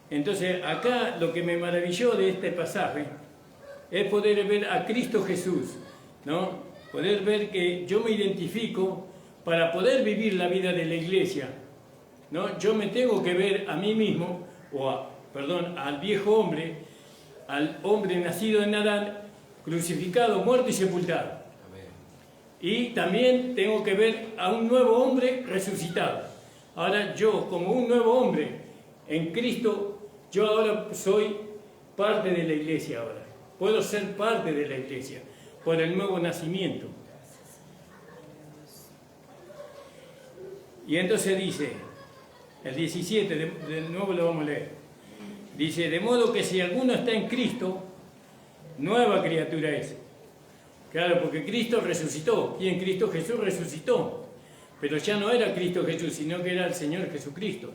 D: Entonces, acá lo que me maravilló de este pasaje es poder ver a Cristo Jesús, ¿no? Poder ver que yo me identifico para poder vivir la vida de la iglesia, ¿no? Yo me tengo que ver a mí mismo, al viejo hombre, al hombre nacido en Adán, crucificado, muerto y sepultado. Y también tengo que ver a un nuevo hombre resucitado. Ahora yo, como un nuevo hombre en Cristo, yo ahora soy parte de la iglesia ahora. Puedo ser parte de la iglesia por el nuevo nacimiento. Y entonces dice, el 17, de nuevo lo vamos a leer. Dice, de modo que si alguno está en Cristo, nueva criatura es. Claro, porque Cristo resucitó, y en Cristo Jesús resucitó. Pero ya no era Cristo Jesús, sino que era el Señor Jesucristo,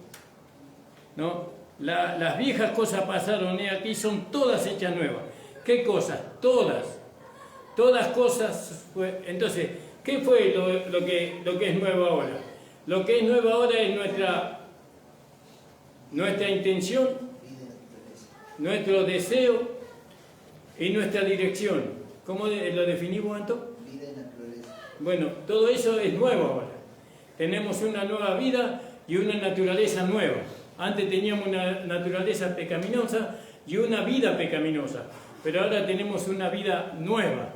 D: ¿no? Las viejas cosas pasaron y aquí son todas hechas nuevas. ¿Qué cosas? Todas. Todas cosas. Entonces, ¿qué fue lo que es nuevo ahora? Lo que es nuevo ahora es nuestra intención, nuestro deseo y nuestra dirección. ¿Cómo lo definimos, Anto?
B: Vida y naturaleza.
D: Bueno, todo eso es nuevo ahora. Tenemos una nueva vida y una naturaleza nueva. Antes teníamos una naturaleza pecaminosa y una vida pecaminosa, pero ahora tenemos una vida nueva,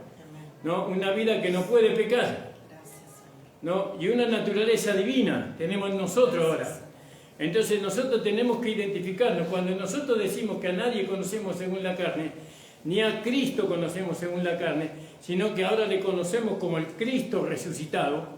D: ¿no? Una vida que no puede pecar, ¿no? Y una naturaleza divina tenemos nosotros ahora. Entonces nosotros tenemos que identificarnos. Cuando nosotros decimos que a nadie conocemos según la carne, ni a Cristo conocemos según la carne, sino que ahora le conocemos como el Cristo resucitado,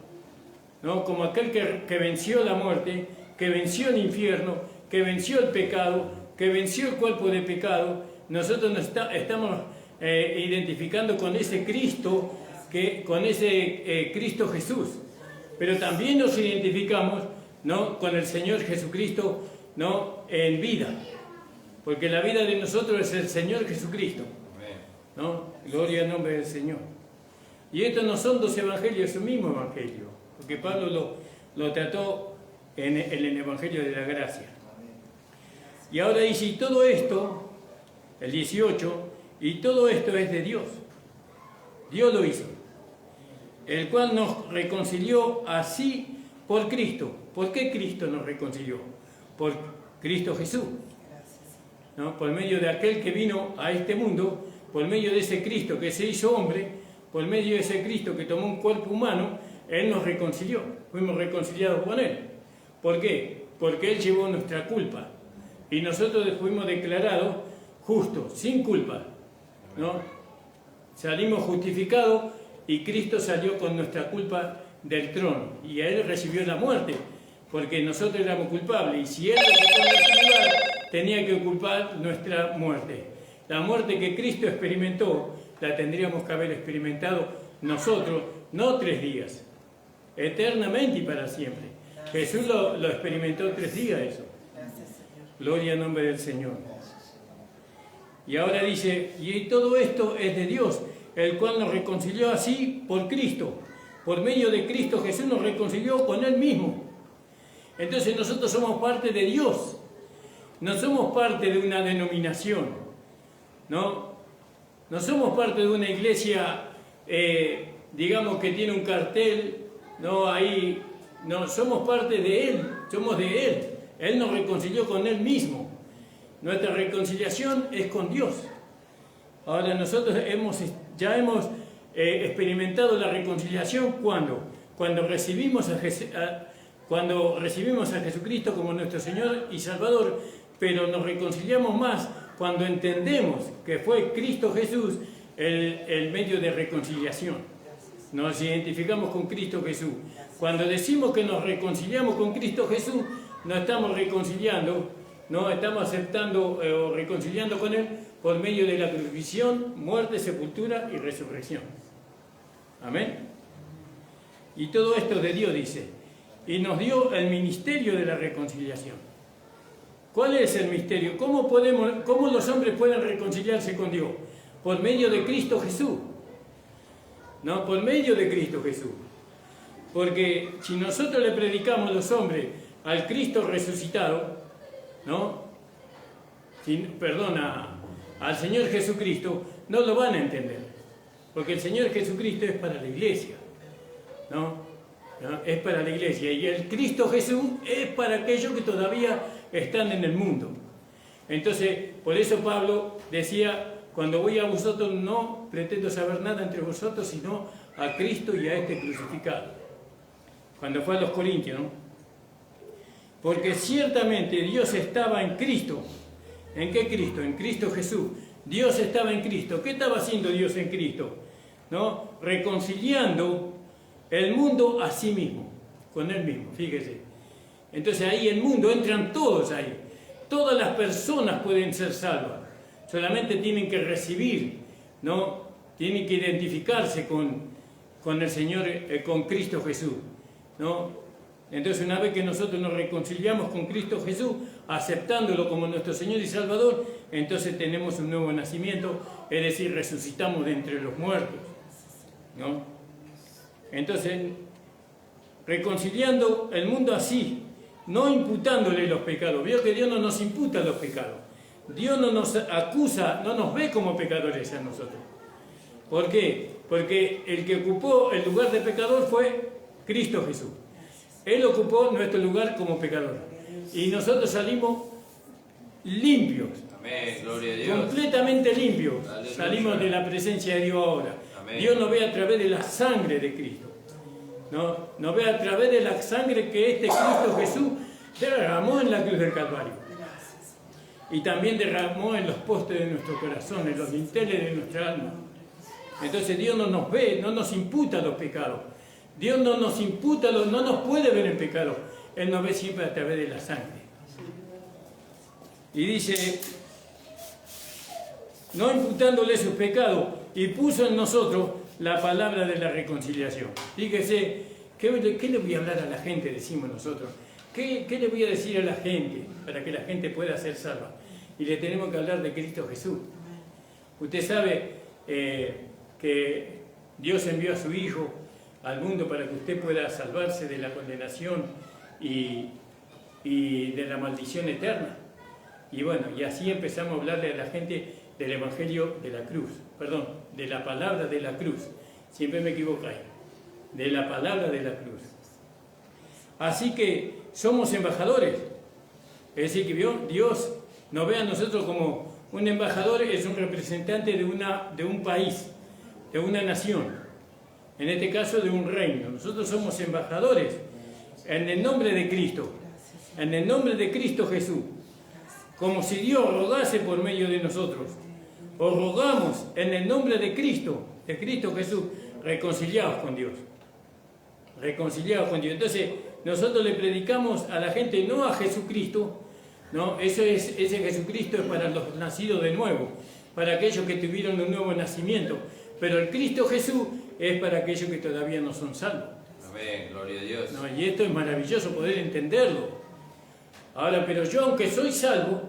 D: ¿no? Como aquel que venció la muerte, que venció el infierno, que venció el pecado, que venció el cuerpo de pecado. Nosotros nos estamos identificando con ese Cristo, con ese Cristo Jesús. Pero también nos identificamos, ¿no?, con el Señor Jesucristo, ¿no?, en vida. Porque la vida de nosotros es el Señor Jesucristo. ¿no? Gloria al nombre del Señor. Y estos no son dos evangelios, es un mismo evangelio, porque Pablo lo trató en el evangelio de la gracia. Y ahora dice, y todo esto, el 18, y todo esto es de Dios. Dios lo hizo, el cual nos reconcilió así por Cristo. ¿Por qué Cristo nos reconcilió? Por Cristo Jesús, ¿no? Por medio de aquel que vino a este mundo, por medio de ese Cristo que se hizo hombre, por medio de ese Cristo que tomó un cuerpo humano, Él nos reconcilió, fuimos reconciliados con Él. ¿Por qué? Porque Él llevó nuestra culpa y nosotros fuimos declarados justos, sin culpa, ¿no? Salimos justificados y Cristo salió con nuestra culpa del trono y a Él recibió la muerte, porque nosotros éramos culpables y si Él ocupó nuestro lugar, tenía que ocupar nuestra muerte. La muerte que Cristo experimentó, la tendríamos que haber experimentado nosotros, no 3 días, eternamente y para siempre. Jesús lo experimentó 3 días eso. Gloria al nombre del Señor. Y ahora dice, y todo esto es de Dios, el cual nos reconcilió así por Cristo. Por medio de Cristo Jesús nos reconcilió con Él mismo. Entonces nosotros somos parte de Dios. No somos parte de una denominación, ¿no? No somos parte de una iglesia, digamos que tiene un cartel, ¿no? Ahí, no, somos parte de Él, somos de Él. Él nos reconcilió con Él mismo. Nuestra reconciliación es con Dios. Ahora nosotros ya hemos experimentado la reconciliación cuando recibimos a Jesucristo como nuestro Señor y Salvador, pero nos reconciliamos más cuando entendemos que fue Cristo Jesús el medio de reconciliación. Nos identificamos con Cristo Jesús. Cuando decimos que nos reconciliamos con Cristo Jesús, no estamos reconciliando, no estamos aceptando o reconciliando con Él por medio de la crucifixión, muerte, sepultura y resurrección. Amén. Y todo esto de Dios, dice, y nos dio el ministerio de la reconciliación. ¿Cuál es el misterio? ¿Cómo los hombres pueden reconciliarse con Dios? Por medio de Cristo Jesús. No, por medio de Cristo Jesús. Porque si nosotros le predicamos los hombres al Cristo resucitado, ¿no? Al Señor Jesucristo, no lo van a entender. Porque el Señor Jesucristo es para la iglesia, ¿no? Es para la iglesia. Y el Cristo Jesús es para aquellos que todavía están en el mundo. Entonces, por eso Pablo decía, cuando voy a vosotros no pretendo saber nada entre vosotros, sino a Cristo y a este crucificado. Cuando fue a los Corintios, ¿no? Porque ciertamente Dios estaba en Cristo. ¿En qué Cristo? En Cristo Jesús. Dios estaba en Cristo. ¿Qué estaba haciendo Dios en Cristo? ¿No? Reconciliando el mundo a sí mismo, con Él mismo, fíjese. Entonces ahí el mundo, entran todos ahí. Todas las personas pueden ser salvas. Solamente tienen que recibir, ¿no? Tienen que identificarse con el Señor, con Cristo Jesús, ¿no? Entonces una vez que nosotros nos reconciliamos con Cristo Jesús, aceptándolo como nuestro Señor y Salvador, entonces tenemos un nuevo nacimiento, es decir, resucitamos de entre los muertos, ¿no? Entonces, reconciliando el mundo así, no imputándole los pecados. Veo que Dios no nos imputa los pecados. Dios no nos acusa, no nos ve como pecadores a nosotros. ¿Por qué? Porque el que ocupó el lugar de pecador fue Cristo Jesús. Él ocupó nuestro lugar como pecador. Y nosotros salimos limpios.
A: Amén, gloria a Dios.
D: Completamente limpios.
A: Aleluya.
D: Salimos de la presencia de Dios ahora.
A: Amén.
D: Dios nos ve a través de la sangre de Cristo. ¿No? Nos ve a través de la sangre que este Cristo Jesús derramó en la cruz del Calvario. Y también derramó en los postes de nuestro corazón, en los dinteles de nuestra alma. Entonces Dios no nos ve, no nos imputa los pecados. Dios no nos imputa, no nos puede ver en pecado. Él nos ve siempre a través de la sangre. Y dice, no imputándole sus pecados, y puso en nosotros la palabra de la reconciliación. Fíjese, ¿qué le voy a hablar a la gente? Decimos nosotros. ¿Qué le voy a decir a la gente para que la gente pueda ser salva? Y le tenemos que hablar de Cristo Jesús. Usted sabe, que Dios envió a su Hijo al mundo para que usted pueda salvarse de la condenación y de la maldición eterna. Y bueno, y así empezamos a hablarle a la gente del Evangelio de la cruz, perdón, de la palabra de la cruz. Siempre me equivoco ahí. De la palabra de la cruz. Así que somos embajadores. Es decir, que Dios nos ve a nosotros como un embajador, es un representante de un país, de una nación. En este caso, de un reino. Nosotros somos embajadores en el nombre de Cristo. En el nombre de Cristo Jesús. Como si Dios rogase por medio de nosotros. Os rogamos en el nombre de Cristo Jesús, reconciliados con Dios. Reconciliados con Dios. Entonces, nosotros le predicamos a la gente, no a Jesucristo, ¿no? Ese Jesucristo es para los nacidos de nuevo, para aquellos que tuvieron un nuevo nacimiento. Pero el Cristo Jesús es para aquellos que todavía no son salvos.
A: Amén, gloria a Dios.
D: ¿No? Y esto es maravilloso poder entenderlo. Ahora, pero yo, aunque soy salvo,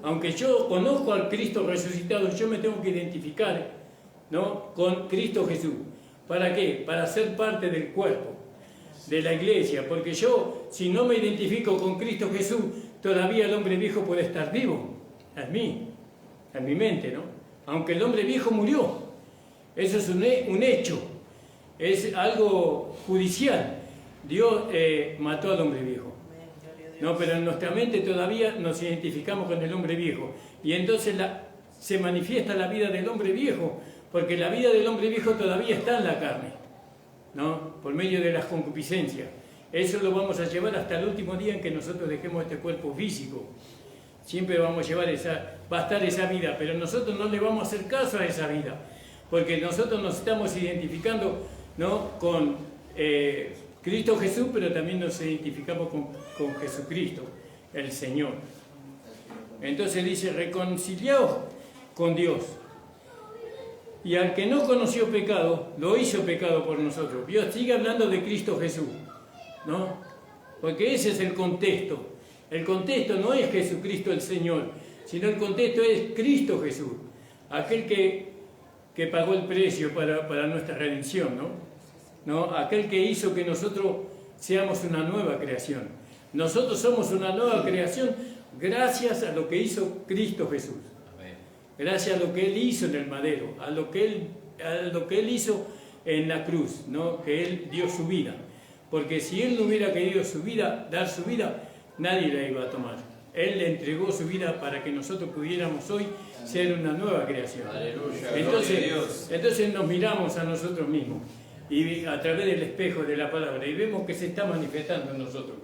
D: aunque yo conozco al Cristo resucitado, yo me tengo que identificar, ¿no?, con Cristo Jesús. ¿Para qué? Para ser parte del cuerpo de la iglesia, porque yo, si no me identifico con Cristo Jesús, todavía el hombre viejo puede estar vivo, en mi mente, ¿no? Aunque el hombre viejo murió, eso es un hecho, es algo judicial. Dios mató al hombre viejo, ¿no? Pero en nuestra mente todavía nos identificamos con el hombre viejo, y entonces se manifiesta la vida del hombre viejo, porque la vida del hombre viejo todavía está en la carne, ¿no? Por medio de las concupiscencias. Eso lo vamos a llevar hasta el último día en que nosotros dejemos este cuerpo físico. Siempre vamos a llevar va a estar esa vida, pero nosotros no le vamos a hacer caso a esa vida, porque nosotros nos estamos identificando, ¿no?, con Cristo Jesús, pero también nos identificamos con Jesucristo, el Señor. Entonces dice, reconciliaos con Dios. Y al que no conoció pecado, lo hizo pecado por nosotros. Dios sigue hablando de Cristo Jesús, ¿no? Porque ese es el contexto. El contexto no es Jesucristo el Señor, sino el contexto es Cristo Jesús, aquel que pagó el precio para nuestra redención, ¿no? Aquel que hizo que nosotros seamos una nueva creación. Nosotros somos una nueva creación gracias a lo que hizo Cristo Jesús. Gracias a lo que Él hizo en el madero, a lo que Él hizo en la cruz, ¿no? Que Él dio su vida. Porque si Él no hubiera querido dar su vida, nadie la iba a tomar. Él le entregó su vida para que nosotros pudiéramos hoy ser una nueva creación.
A: Aleluya,
D: entonces nos miramos a nosotros mismos y a través del espejo de la palabra y vemos que se está manifestando en nosotros.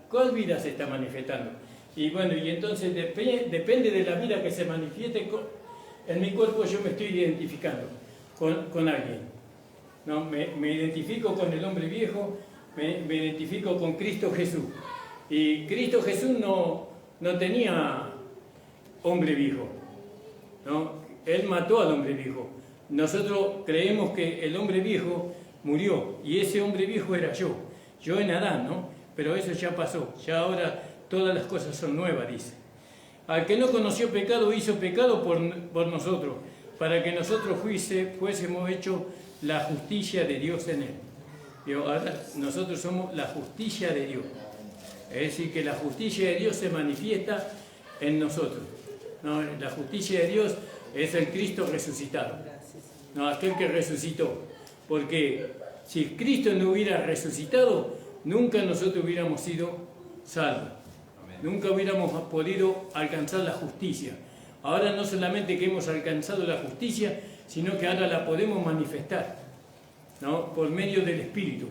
D: ¿Cuál vida se está manifestando? Y bueno, y entonces depende de la vida que se manifieste en mi cuerpo, yo me estoy identificando con alguien, ¿no? Me identifico con el hombre viejo, me identifico con Cristo Jesús. Y Cristo Jesús no tenía hombre viejo, ¿no? Él mató al hombre viejo. Nosotros creemos que el hombre viejo murió, y ese hombre viejo era yo en Adán, ¿no? Pero eso ya pasó, ya ahora todas las cosas son nuevas, dice. Al que no conoció pecado, hizo pecado por nosotros, para que nosotros fuésemos hechos la justicia de Dios en él. Ahora nosotros somos la justicia de Dios. Es decir, que la justicia de Dios se manifiesta en nosotros, ¿no? La justicia de Dios es el Cristo resucitado, ¿no? Aquel que resucitó. Porque si Cristo no hubiera resucitado, nunca nosotros hubiéramos sido salvos. Nunca hubiéramos podido alcanzar la justicia. Ahora no solamente que hemos alcanzado la justicia, sino que ahora la podemos manifestar, ¿no? Por medio del Espíritu,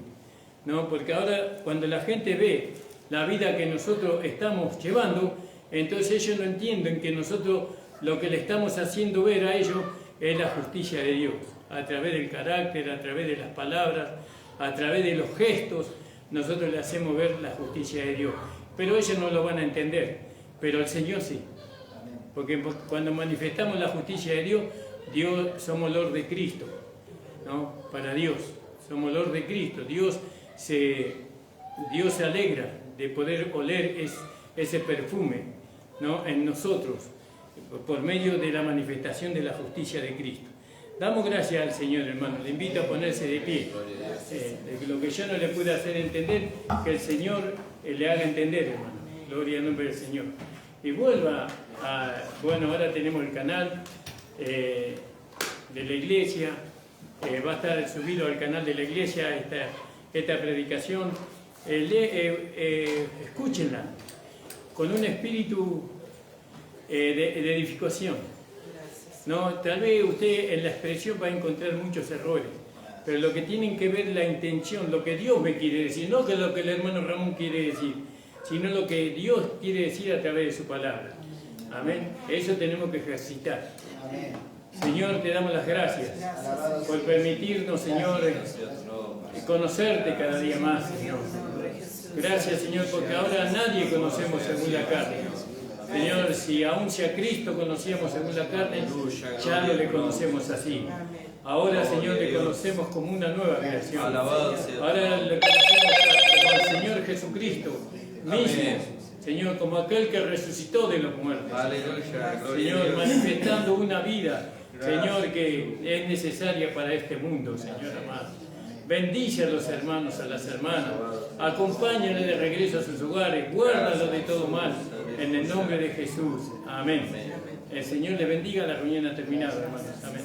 D: ¿no? Porque ahora cuando la gente ve la vida que nosotros estamos llevando, entonces ellos no entienden que nosotros lo que le estamos haciendo ver a ellos es la justicia de Dios, a través del carácter, a través de las palabras, a través de los gestos, nosotros le hacemos ver la justicia de Dios. Pero ellos no lo van a entender, pero el Señor sí. Porque cuando manifestamos la justicia de Dios somos Lord de Cristo, ¿no? Para Dios, somos Lord de Cristo. Dios se alegra de poder oler ese perfume, ¿no? En nosotros, por medio de la manifestación de la justicia de Cristo. Damos gracias al Señor, hermano. Le invito a ponerse de pie. Lo que yo no le pude hacer entender, que el Señor le haga entender, hermano. Gloria al nombre del Señor. Y vuelva a... Bueno, ahora tenemos el canal de la iglesia. Va a estar subido al canal de la iglesia esta predicación. Escúchenla con un espíritu de edificación. No, tal vez usted en la expresión va a encontrar muchos errores, pero lo que tienen que ver la intención, lo que Dios me quiere decir, no que lo que el hermano Ramón quiere decir, sino lo que Dios quiere decir a través de su palabra. Amén. Eso tenemos que ejercitar.
B: Amén.
D: Señor, te damos las gracias por permitirnos, Señor, conocerte cada día más, Señor. Gracias, Señor, porque ahora nadie conocemos según la carne. Señor, si aún si a Cristo conocíamos según la carne, ya no le conocemos así. Ahora, Señor, le conocemos como una nueva creación. Ahora le conocemos como el Señor Jesucristo mismo. Señor, como aquel que resucitó de los muertos. Señor, manifestando una vida, Señor, que es necesaria para este mundo, Señor amado. Bendice a los hermanos, a las hermanas. Acompáñale de regreso a sus hogares. Guárdalo de todo mal. En el nombre de Jesús. Amén. El Señor le bendiga. La reunión ha terminado, hermanos. Amén.